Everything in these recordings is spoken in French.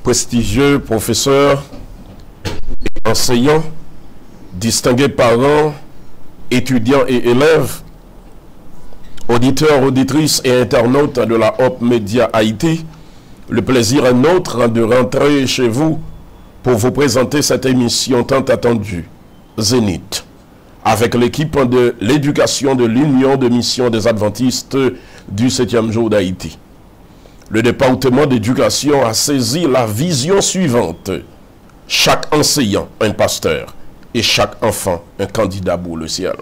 prestigieux professeurs et enseignants, distingués parents, étudiants et élèves, auditeurs, auditrices et internautes de la Hope Media Haïti, le plaisir est nôtre de rentrer chez vous pour vous présenter cette émission tant attendue, Zénith, avec l'équipe de l'éducation de l'Union de mission des Adventistes du 7e jour d'Haïti. Le département d'éducation a saisi la vision suivante: chaque enseignant un pasteur et chaque enfant un candidat pour le ciel.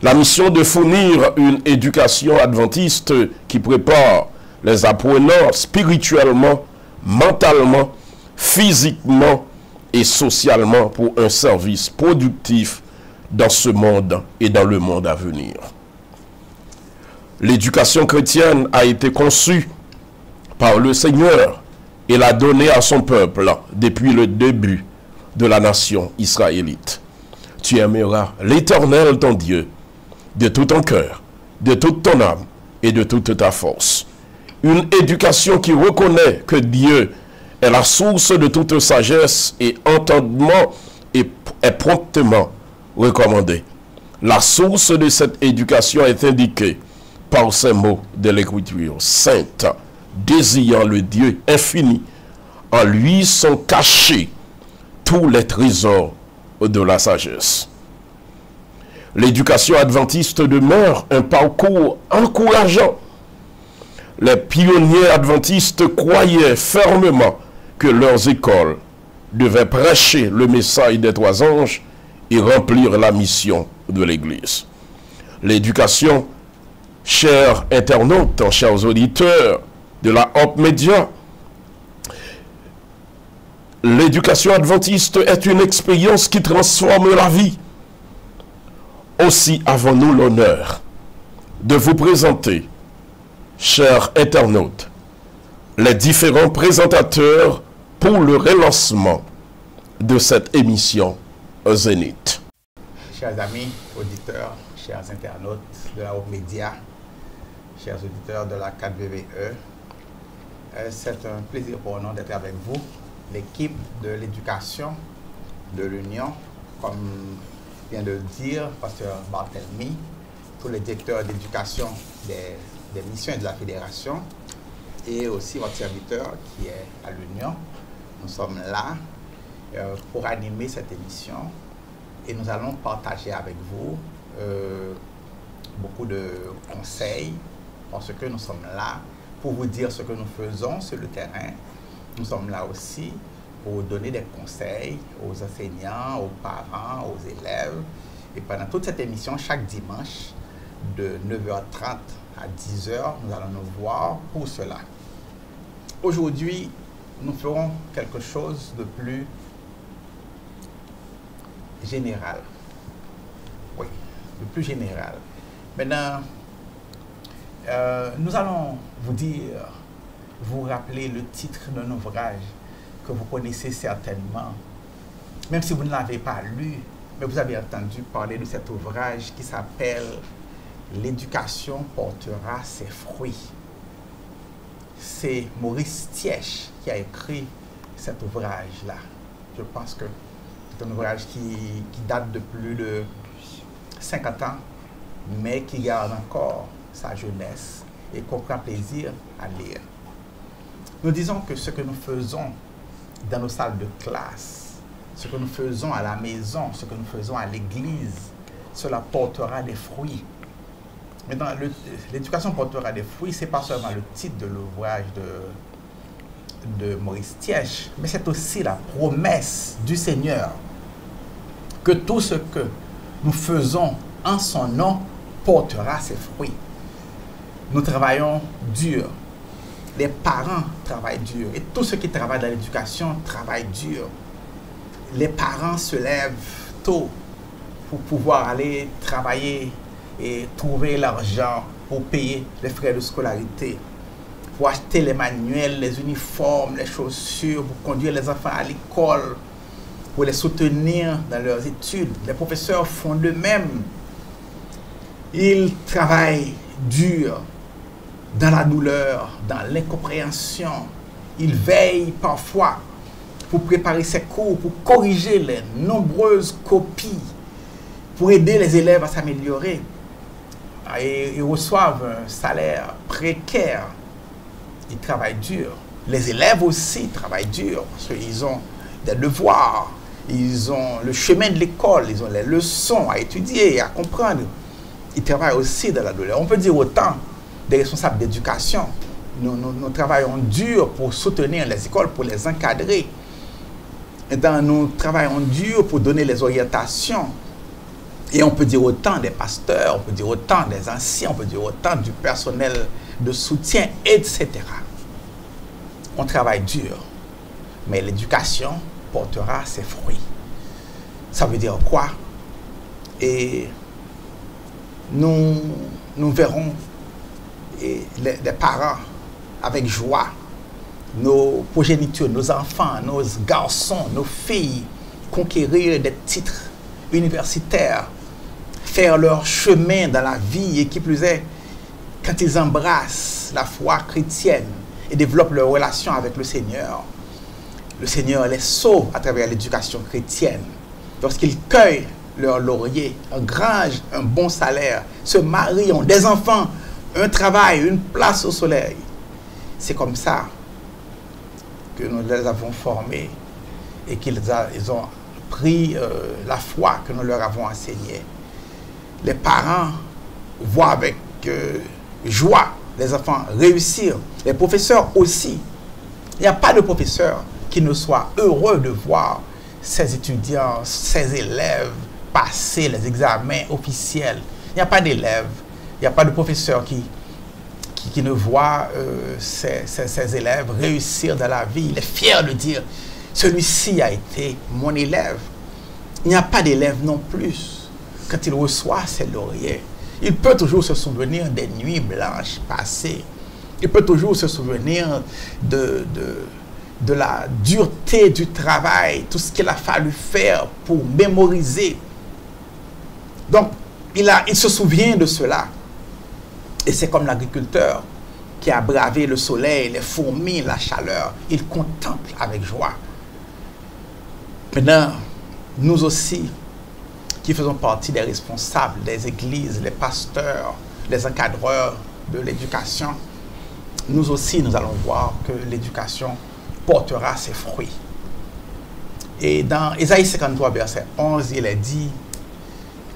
La mission de fournir une éducation adventiste qui prépare les apprenants spirituellement, mentalement, physiquement et socialement pour un service productif dans ce monde et dans le monde à venir. L'éducation chrétienne a été conçue par le Seigneur et l'a donnée à son peuple depuis le début de la nation israélite. Tu aimeras l'Éternel ton Dieu de tout ton cœur, de toute ton âme et de toute ta force. Une éducation qui reconnaît que Dieu est la source de toute sagesse et entendement est promptement recommandée. La source de cette éducation est indiquée par ces mots de l'Écriture sainte: désirant le Dieu infini, en lui sont cachés tous les trésors de la sagesse. L'éducation adventiste demeure un parcours encourageant. Les pionniers adventistes croyaient fermement que leurs écoles devaient prêcher le message des trois anges et remplir la mission de l'Église. L'éducation, chers internautes, chers auditeurs de la Hope Media, l'éducation adventiste est une expérience qui transforme la vie. Aussi avons-nous l'honneur de vous présenter, chers internautes, les différents présentateurs pour le relancement de cette émission Zénith. Chers amis, auditeurs, chers internautes de la Hope Media, chers auditeurs de la 4VVE, c'est un plaisir pour nous d'être avec vous, l'équipe de l'éducation de l'Union, comme vient de le dire Pasteur Barthélemy, tous les directeurs d'éducation des missions et de la fédération, et aussi votre serviteur qui est à l'Union. Nous sommes là pour animer cette émission et nous allons partager avec vous beaucoup de conseils, parce que nous sommes là pour vous dire ce que nous faisons sur le terrain. Nous sommes là aussi pour donner des conseils aux enseignants, aux parents, aux élèves. Et pendant toute cette émission, chaque dimanche, de 9h30 à 10h, nous allons nous voir pour cela. Aujourd'hui, nous ferons quelque chose de plus général. Oui, de plus général. Maintenant, nous allons vous rappeler le titre d'un ouvrage que vous connaissez certainement, même si vous ne l'avez pas lu, mais vous avez entendu parler de cet ouvrage qui s'appelle « L'éducation portera ses fruits ». C'est Maurice Thiesch qui a écrit cet ouvrage-là. Je pense que c'est un ouvrage qui date de plus de 50 ans, mais qui garde encore sa jeunesse et qu'on prend plaisir à lire. Nous disons que ce que nous faisons dans nos salles de classe, ce que nous faisons à la maison, ce que nous faisons à l'église, cela portera des fruits. Maintenant, l'éducation portera des fruits, ce n'est pas seulement le titre de l'ouvrage de Maurice Thiesch, mais c'est aussi la promesse du Seigneur que tout ce que nous faisons en son nom portera ses fruits. Nous travaillons dur. Les parents travaillent dur. Et tous ceux qui travaillent dans l'éducation travaillent dur. Les parents se lèvent tôt pour pouvoir aller travailler et trouver l'argent pour payer les frais de scolarité, pour acheter les manuels, les uniformes, les chaussures, pour conduire les enfants à l'école, pour les soutenir dans leurs études. Les professeurs font de même. Ils travaillent dur dans la douleur, dans l'incompréhension, Il veille parfois pour préparer ses cours, pour corriger les nombreuses copies, pour aider les élèves à s'améliorer. Et ils reçoivent un salaire précaire. Ils travaillent dur. Les élèves aussi travaillent dur parce qu'ils ont des devoirs, ils ont le chemin de l'école, ils ont les leçons à étudier, à comprendre. Ils travaillent aussi dans la douleur. On peut dire autant des responsables d'éducation. Nous travaillons dur pour soutenir les écoles, pour les encadrer. Et nous travaillons dur pour donner les orientations. Et on peut dire autant des pasteurs, on peut dire autant des anciens, on peut dire autant du personnel de soutien, etc. On travaille dur, mais l'éducation portera ses fruits. Ça veut dire quoi? Et nous verrons les parents avec joie, nos progénitures, nos enfants, nos garçons, nos filles conquérir des titres universitaires, faire leur chemin dans la vie, et qui plus est, quand ils embrassent la foi chrétienne et développent leur relation avec le Seigneur les sauve à travers l'éducation chrétienne. Lorsqu'ils cueillent leur laurier, engrangent un bon salaire, se marient, ont des enfants, un travail, une place au soleil. C'est comme ça que nous les avons formés et qu'ils ont pris la foi que nous leur avons enseignée. Les parents voient avec joie les enfants réussir. Les professeurs aussi. Il n'y a pas de professeur qui ne soit heureux de voir ses étudiants, ses élèves passer les examens officiels. Il n'y a pas d'élèves, il n'y a pas de professeur qui ne voit ses élèves réussir dans la vie. Il est fier de dire, celui-ci a été mon élève. Il n'y a pas d'élève non plus. Quand il reçoit ses lauriers, il peut toujours se souvenir des nuits blanches passées. Il peut toujours se souvenir de la dureté du travail, tout ce qu'il a fallu faire pour mémoriser. Donc, il se souvient de cela. Et c'est comme l'agriculteur qui a bravé le soleil, les fourmis, la chaleur. Il contemple avec joie. Maintenant, nous aussi, qui faisons partie des responsables des églises, les pasteurs, les encadreurs de l'éducation, nous aussi, nous allons voir que l'éducation portera ses fruits. Et dans Ésaïe 53, verset 11, il est dit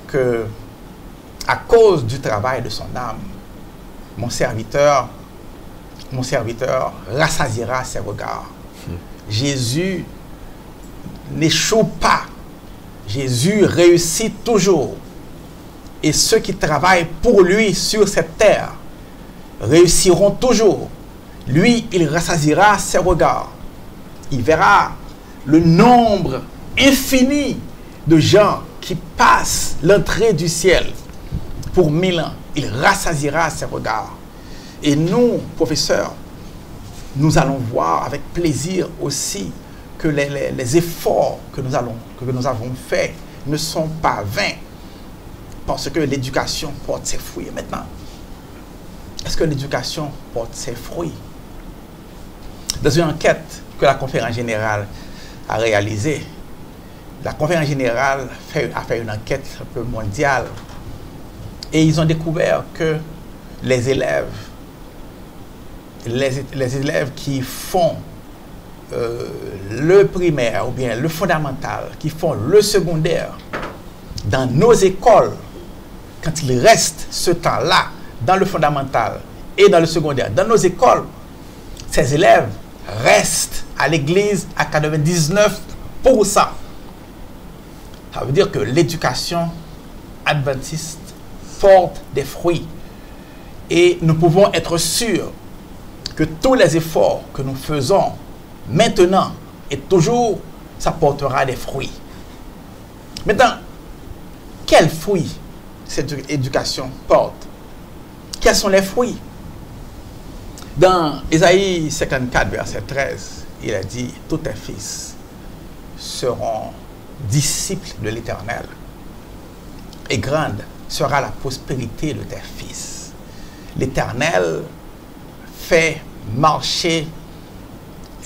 que à cause du travail de son âme, mon serviteur rassasiera ses regards. Jésus n'échoue pas. Jésus réussit toujours. Et ceux qui travaillent pour lui sur cette terre réussiront toujours. Lui, il rassasiera ses regards. Il verra le nombre infini de gens qui passent l'entrée du ciel pour 1000 ans. Il rassasiera ses regards. Et nous, professeurs, nous allons voir avec plaisir aussi que les efforts que nous avons faits ne sont pas vains, parce que l'éducation porte ses fruits. Maintenant, est-ce que l'éducation porte ses fruits? Dans une enquête que la Conférence générale a réalisée, la Conférence générale a fait une enquête un peu mondiale, et ils ont découvert que les élèves qui font le primaire ou bien le fondamental, qui font le secondaire dans nos écoles, quand ils restent ce temps-là dans le fondamental et dans le secondaire, dans nos écoles, ces élèves restent à l'église à 99%. Ça veut dire que l'éducation adventiste porte des fruits. Et nous pouvons être sûrs que tous les efforts que nous faisons maintenant et toujours, ça portera des fruits. Maintenant, quels fruits cette éducation porte? Quels sont les fruits? Dans Ésaïe 54, verset 13, il a dit, tous tes fils seront disciples de l'Éternel, et grande sera la prospérité de tes fils. L'Éternel fait marcher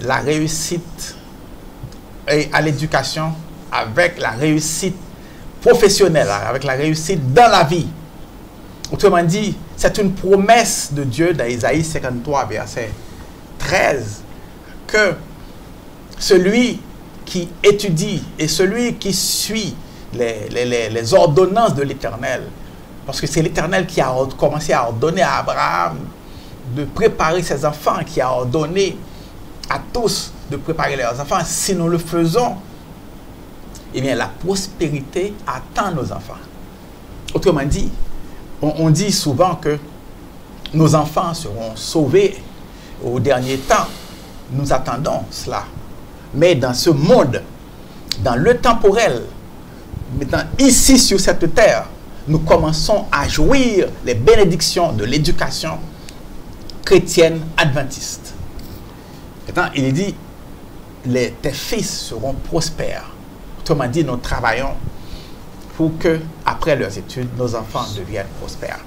la réussite à l'éducation avec la réussite professionnelle, avec la réussite dans la vie. Autrement dit, c'est une promesse de Dieu dans Isaïe 53, verset 13, que celui qui étudie et celui qui suit les ordonnances de l'Éternel, parce que c'est l'Éternel qui a commencé à ordonner à Abraham de préparer ses enfants, qui a ordonné à tous de préparer leurs enfants. Si nous le faisons, eh bien la prospérité attend nos enfants. Autrement dit, on dit souvent que nos enfants seront sauvés au dernier temps. Nous attendons cela. Mais dans ce monde, dans le temporel, maintenant ici sur cette terre, nous commençons à jouir les bénédictions de l'éducation chrétienne adventiste. Maintenant, il dit, tes fils seront prospères. Autrement dit, nous travaillons pour que, après leurs études, nos enfants deviennent prospères.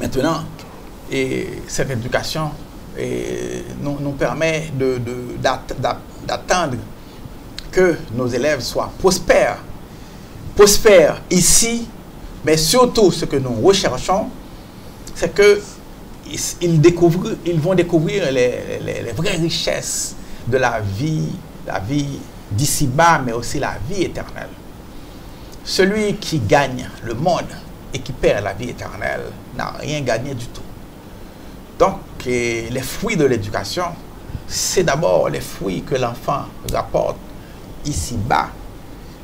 Maintenant, cette éducation nous permet d'attendre que nos élèves soient prospères. Prospères ici, mais surtout ce que nous recherchons, c'est qu'ils vont découvrir les vraies richesses de la vie d'ici-bas, mais aussi la vie éternelle. Celui qui gagne le monde et qui perd la vie éternelle n'a rien gagné du tout. Donc, les fruits de l'éducation, c'est d'abord les fruits que l'enfant rapporte ici-bas,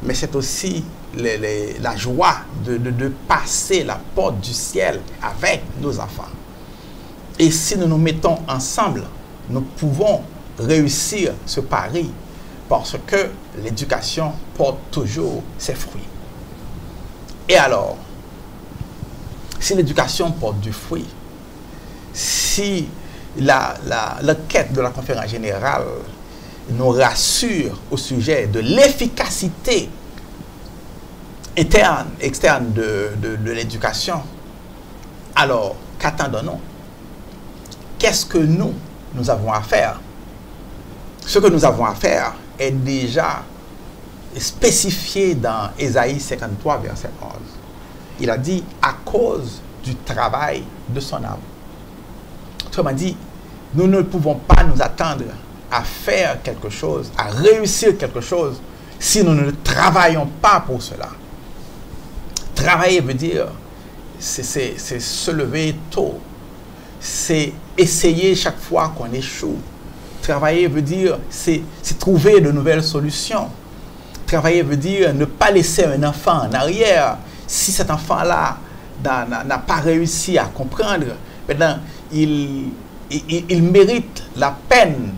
mais c'est aussi la joie de passer la porte du ciel avec nos enfants. Et si nous nous mettons ensemble, nous pouvons réussir ce pari parce que l'éducation porte toujours ses fruits. Et alors, si l'éducation porte du fruit, si la quête de la conférence générale nous rassure au sujet de l'efficacité interne, externe de l'éducation, alors qu'attendons-nous? Qu'est-ce que nous avons à faire? Ce que nous avons à faire est déjà spécifié dans Ésaïe 53, verset 11. Il a dit, à cause du travail de son âme. Autrement dit, nous ne pouvons pas nous attendre à faire quelque chose, à réussir quelque chose, si nous ne travaillons pas pour cela. Travailler veut dire, c'est se lever tôt, c'est essayer chaque fois qu'on échoue. Travailler veut dire, c'est trouver de nouvelles solutions. Travailler veut dire ne pas laisser un enfant en arrière. Si cet enfant-là n'a pas réussi à comprendre, maintenant, il mérite la peine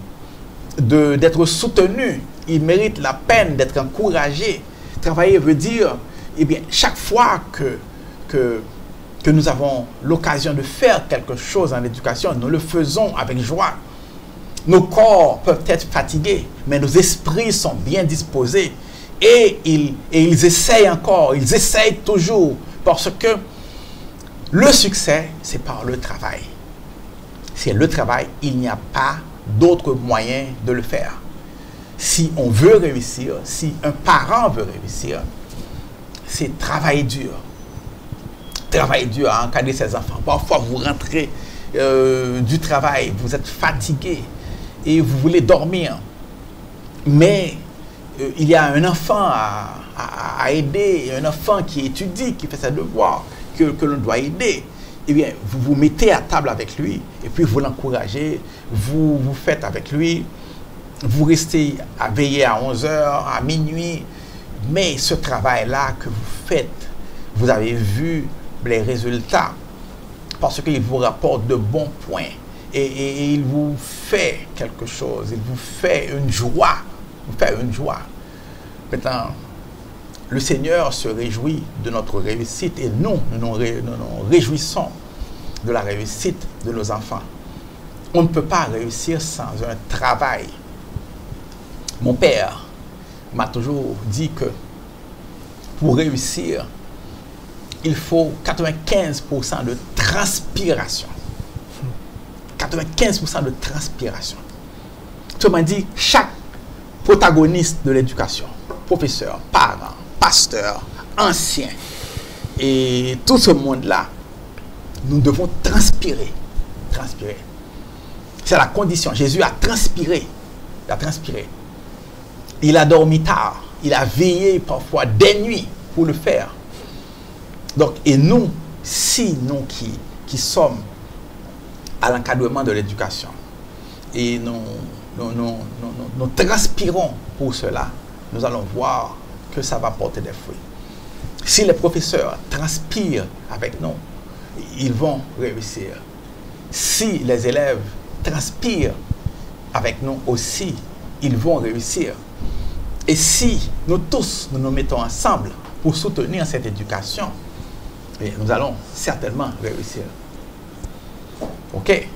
d'être soutenu. Il mérite la peine d'être encouragé. Travailler veut dire, eh bien, chaque fois que nous avons l'occasion de faire quelque chose en éducation, nous le faisons avec joie. Nos corps peuvent être fatigués, mais nos esprits sont bien disposés. Et ils essayent encore, ils essayent toujours, parce que le succès, c'est par le travail. C'est le travail, il n'y a pas d'autre moyen de le faire. Si on veut réussir, si un parent veut réussir, c'est travailler dur. Travailler dur à encadrer ses enfants. Parfois, vous rentrez du travail, vous êtes fatigué et vous voulez dormir. Mais il y a un enfant à aider, un enfant qui étudie, qui fait ses devoirs, que l'on doit aider. Eh bien, vous vous mettez à table avec lui et puis vous l'encouragez, vous faites avec lui, vous restez à veiller à 11h, à minuit. Mais ce travail-là que vous faites, vous avez vu les résultats parce qu'il vous rapporte de bons points et il vous fait quelque chose, il vous fait une joie. Maintenant, le Seigneur se réjouit de notre réussite et nous nous réjouissons de la réussite de nos enfants. On ne peut pas réussir sans un travail. Mon père m'a toujours dit que pour réussir, il faut 95% de transpiration. 95% de transpiration. Autrement dit, chaque protagoniste de l'éducation, professeur, parent, pasteur, ancien, et tout ce monde-là, nous devons transpirer. Transpirer. C'est la condition. Jésus a transpiré. Il a transpiré. Il a dormi tard. Il a veillé parfois des nuits pour le faire. Donc, et nous, si nous qui sommes à l'encadrement de l'éducation, et nous transpirons pour cela, nous allons voir que ça va porter des fruits. Si les professeurs transpirent avec nous, ils vont réussir. Si les élèves transpirent avec nous aussi, ils vont réussir. Et si nous tous nous mettons ensemble pour soutenir cette éducation, nous allons certainement réussir. Ok?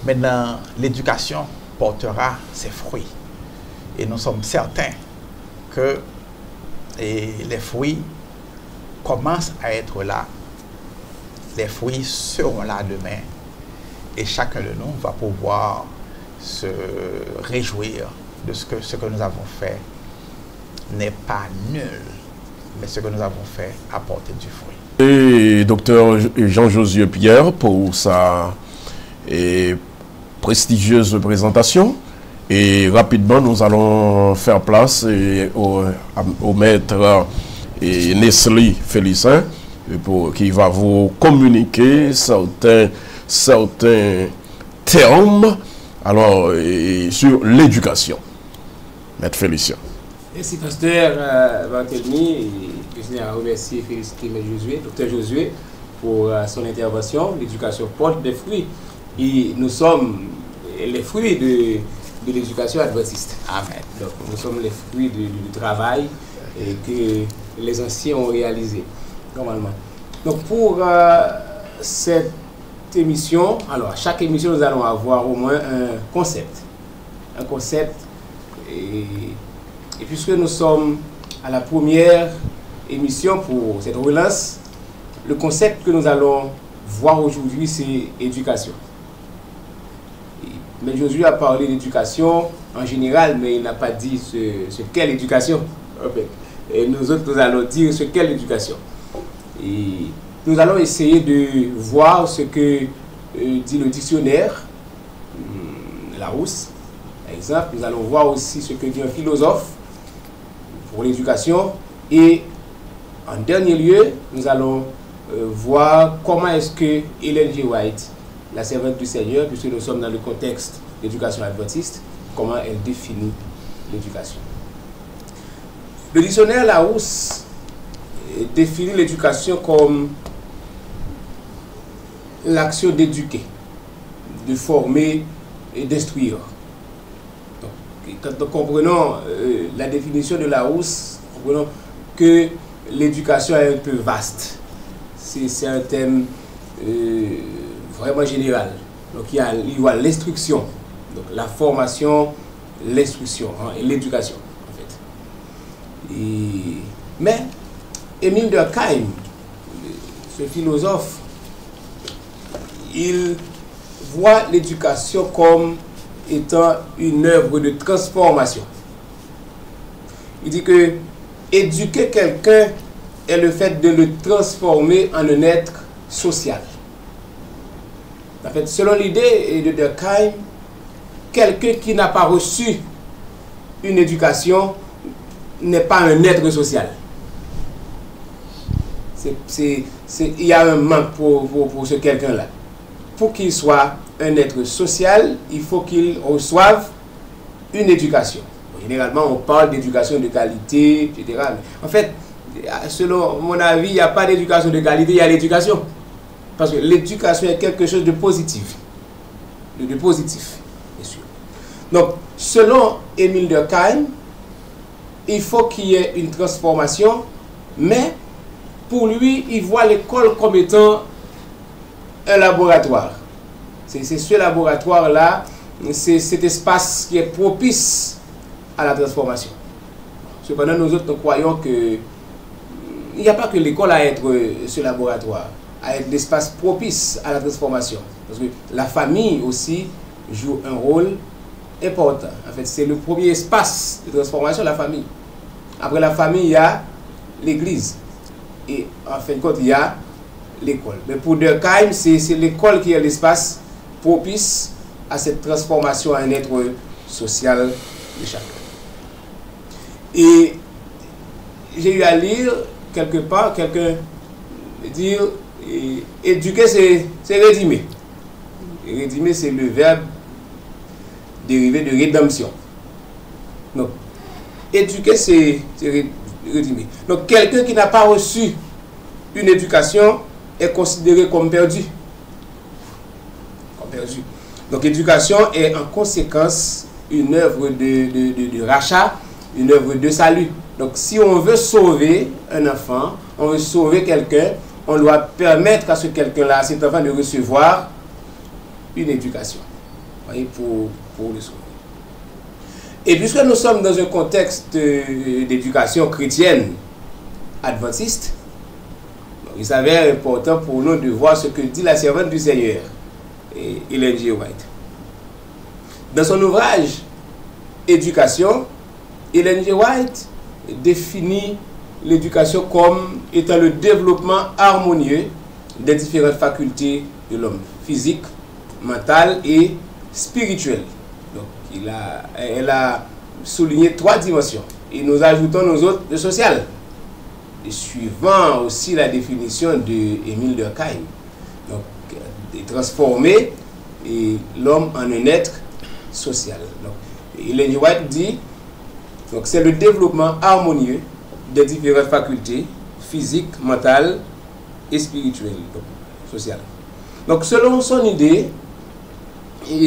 Maintenant, l'éducation portera ses fruits. Et nous sommes certains que les fruits commencent à être là. Les fruits seront là demain. Et chacun de nous va pouvoir se réjouir de ce que nous avons fait n'est pas nul, mais ce que nous avons fait a porté du fruit. Et docteur Jean-Josué Pierre pour sa prestigieuse présentation. Et rapidement, nous allons faire place au maître Nestlé Félicien qui va vous communiquer certains termes alors, sur l'éducation. Maître Félicien. Merci, pasteur Barthélemy. Je tiens à remercier et féliciter docteur Josué pour son intervention. L'éducation porte des fruits. Et nous sommes les fruits de l'éducation adventiste. Amen. Donc, nous sommes les fruits du travail que les anciens ont réalisé, normalement. Donc, pour cette émission, alors, à chaque émission, nous allons avoir au moins un concept. Un concept. Et puisque nous sommes à la première émission pour cette relance, le concept que nous allons voir aujourd'hui, c'est éducation. Mais Josué a parlé d'éducation en général, mais il n'a pas dit ce qu'est l'éducation. En fait. Et nous autres, nous allons dire ce qu'est l'éducation. Et nous allons essayer de voir ce que dit le dictionnaire, Larousse, par exemple. Nous allons voir aussi ce que dit un philosophe pour l'éducation. Et en dernier lieu, nous allons voir comment est-ce que Ellen G. White, la servante du Seigneur, puisque nous sommes dans le contexte d'éducation adventiste, comment elle définit l'éducation. Le dictionnaire Larousse définit l'éducation comme l'action d'éduquer, de former et d'instruire. Quand nous comprenons la définition de Larousse, nous comprenons que l'éducation est un peu vaste. C'est un thème vraiment général. Donc il y a l'instruction, donc la formation, l'instruction et l'éducation en fait. Mais Émile Durkheim, ce philosophe, il voit l'éducation comme étant une œuvre de transformation. Il dit que éduquer quelqu'un est le fait de le transformer en un être social. En fait, selon l'idée de Durkheim, quelqu'un qui n'a pas reçu une éducation n'est pas un être social. Il y a un manque pour ce quelqu'un-là. Pour qu'il soit un être social, il faut qu'il reçoive une éducation. Généralement, on parle d'éducation de qualité, etc. En fait, selon mon avis, il n'y a pas d'éducation de qualité, il y a l'éducation. Parce que l'éducation est quelque chose de positif. De positif, bien sûr. Donc, selon Émile Durkheim, il faut qu'il y ait une transformation, mais pour lui, il voit l'école comme étant un laboratoire. C'est ce laboratoire-là, c'est cet espace qui est propice à la transformation. Cependant, nous autres, nous croyons que il n'y a pas que l'école à être ce laboratoire, à être l'espace propice à la transformation. Parce que la famille aussi joue un rôle important. En fait, c'est le premier espace de transformation de la famille. Après la famille, il y a l'église. Et en fin de compte, il y a l'école. Mais pour Durkheim, c'est l'école qui est l'espace propice à cette transformation à un être social de chacun. Et j'ai eu à lire quelque part, quelqu'un dire, éduquer c'est rédimer. Et rédimer, c'est le verbe dérivé de rédemption. Donc, éduquer, c'est rédimer. Donc, quelqu'un qui n'a pas reçu une éducation est considéré comme perdu. Comme perdu. Donc, éducation est en conséquence une œuvre de rachat, une œuvre de salut. Donc, si on veut sauver un enfant, on veut sauver quelqu'un, on doit permettre à ce quelqu'un-là, à cet enfant, de recevoir une éducation. Vous voyez, pour le sauver. Et puisque nous sommes dans un contexte d'éducation chrétienne adventiste, il s'avère important pour nous de voir ce que dit la servante du Seigneur, Ellen G. White. Dans son ouvrage Éducation, Ellen G. White définit l'éducation comme étant le développement harmonieux des différentes facultés de l'homme, physique, mental et spirituel. Donc, elle a souligné 3 dimensions. Et nous ajoutons nos autres, le social. Et suivant aussi la définition de Émile Durkheim. Donc, de transformer l'homme en un être social. Donc, Ellen G. White dit, donc c'est le développement harmonieux des différentes facultés physiques, mentales et spirituelles, donc sociales. Donc, selon son idée,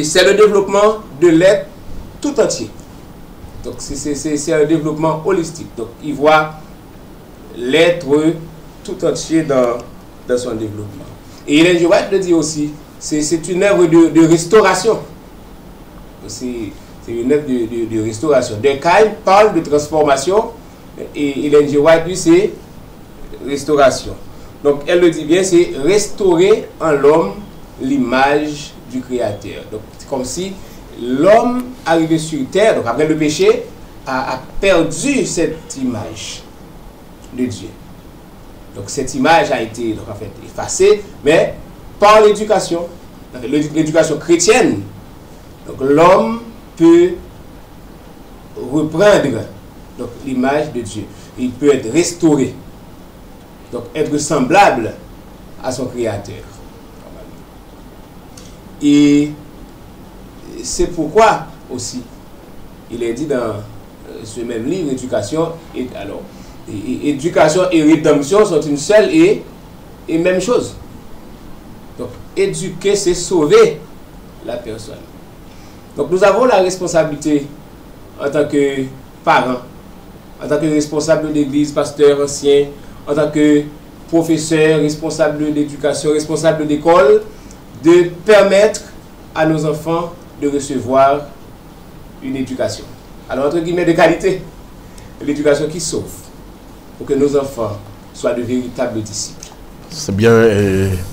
c'est le développement de l'être tout entier. Donc, c'est un développement holistique. Donc, il voit l'être tout entier dans son développement. Et Ellen G. White le dit aussi, c'est une œuvre de restauration. C'est une œuvre de restauration. Durkheim parle de transformation et Ellen G. White, lui, c'est restauration. Donc, elle le dit bien, c'est restaurer en l'homme l'image du Créateur. Donc, c'est comme si l'homme arrivé sur terre, donc après le péché, a perdu cette image de Dieu. Donc, cette image a été donc, en fait, effacée, mais par l'éducation, l'éducation chrétienne, donc l'homme peut reprendre l'image de Dieu. Il peut être restauré, donc être semblable à son Créateur. Et c'est pourquoi aussi, il est dit dans ce même livre, éducation et rédemption sont une seule et même chose. Donc, éduquer, c'est sauver la personne. Donc, nous avons la responsabilité en tant que parents, en tant que responsable d'église, pasteur ancien, en tant que professeur, responsable d'éducation, responsable d'école, de permettre à nos enfants de recevoir une éducation. Alors, entre guillemets, de qualité, l'éducation qui sauve, pour que nos enfants soient de véritables disciples. C'est bien